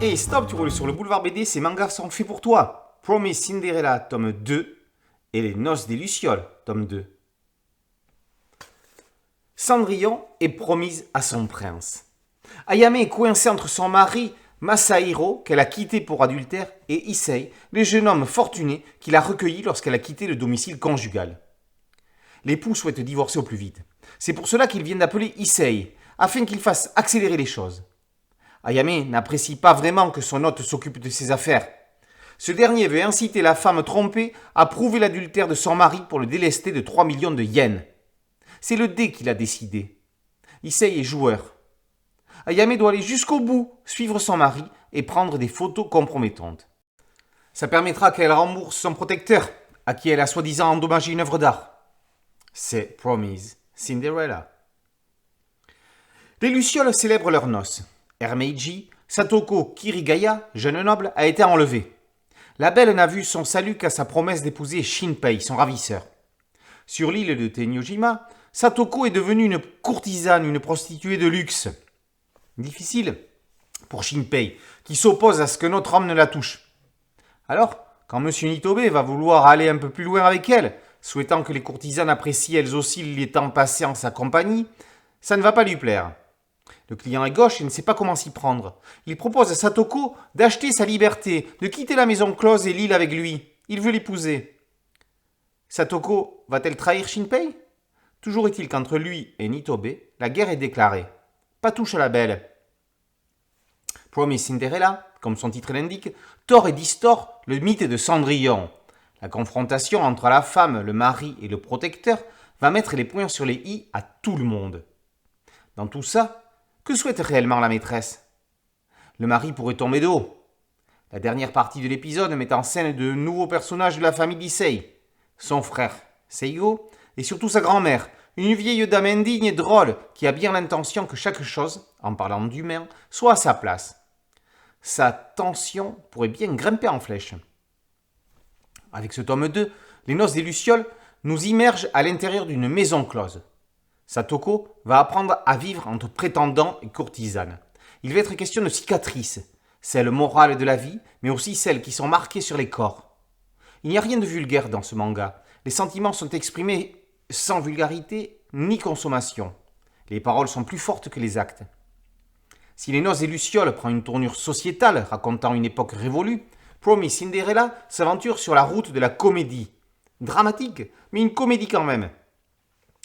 Hey, stop, tu roules sur le boulevard BD, ces mangas sont faits pour toi. Promise Cinderella, tome 2, et Les Noces des Lucioles, tome 2. Cendrillon est promise à son prince. Ayame est coincée entre son mari, Masahiro, qu'elle a quitté pour adultère, et Issei, le jeune homme fortuné qui l'a recueilli lorsqu'elle a quitté le domicile conjugal. L'époux souhaite divorcer au plus vite. C'est pour cela qu'il vient d'appeler Issei, afin qu'il fasse accélérer les choses. Ayame n'apprécie pas vraiment que son hôte s'occupe de ses affaires. Ce dernier veut inciter la femme trompée à prouver l'adultère de son mari pour le délester de 3 millions de yens. C'est le dé qui l'a décidé. Issei est joueur. Ayame doit aller jusqu'au bout, suivre son mari et prendre des photos compromettantes. Ça permettra qu'elle rembourse son protecteur, à qui elle a soi-disant endommagé une œuvre d'art. C'est Promise Cinderella. Les Lucioles célèbrent leurs noces. Hermeiji, Satoko Kirigaya, jeune noble, a été enlevée. La belle n'a vu son salut qu'à sa promesse d'épouser Shinpei, son ravisseur. Sur l'île de Tennyojima, Satoko est devenue une courtisane, une prostituée de luxe. Difficile pour Shinpei, qui s'oppose à ce que notre homme ne la touche. Alors, quand M. Nitobe va vouloir aller un peu plus loin avec elle, souhaitant que les courtisanes apprécient elles aussi les temps passés en sa compagnie, ça ne va pas lui plaire. Le client est gauche et ne sait pas comment s'y prendre. Il propose à Satoko d'acheter sa liberté, de quitter la maison close et l'île avec lui. Il veut l'épouser. Satoko va-t-elle trahir Shinpei ? Toujours est-il qu'entre lui et Nitobe, la guerre est déclarée. Pas touche à la belle. Promise Cinderella, comme son titre l'indique, tord et distord le mythe de Cendrillon. La confrontation entre la femme, le mari et le protecteur va mettre les points sur les i à tout le monde. Dans tout ça, que souhaite réellement la maîtresse ? Le mari pourrait tomber de haut. La dernière partie de l'épisode met en scène de nouveaux personnages de la famille d'Issei. Son frère, Seigo, et surtout sa grand-mère, une vieille dame indigne et drôle qui a bien l'intention que chaque chose, en parlant d'humain, soit à sa place. Sa tension pourrait bien grimper en flèche. Avec ce tome 2, Les Noces des Lucioles nous immergent à l'intérieur d'une maison close. Satoko va apprendre à vivre entre prétendants et courtisanes. Il va être question de cicatrices, celles morales de la vie, mais aussi celles qui sont marquées sur les corps. Il n'y a rien de vulgaire dans ce manga. Les sentiments sont exprimés sans vulgarité ni consommation. Les paroles sont plus fortes que les actes. Si Les Noces des Lucioles prend une tournure sociétale racontant une époque révolue, Promise Cinderella s'aventure sur la route de la comédie. Dramatique, mais une comédie quand même.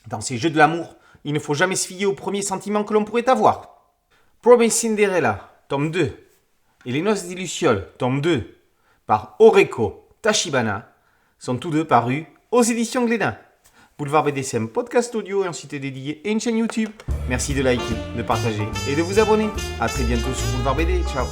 Dans ces jeux de l'amour, il ne faut jamais se fier aux premiers sentiments que l'on pourrait avoir. Promise Cinderella, tome 2, et Les Noces des Lucioles, tome 2, par Oreko Tachibana, sont tous deux parus aux éditions Glénat. Boulevard BD, c'est un podcast audio et un site dédié et une chaîne YouTube. Merci de liker, de partager et de vous abonner. A très bientôt sur Boulevard BD. Ciao.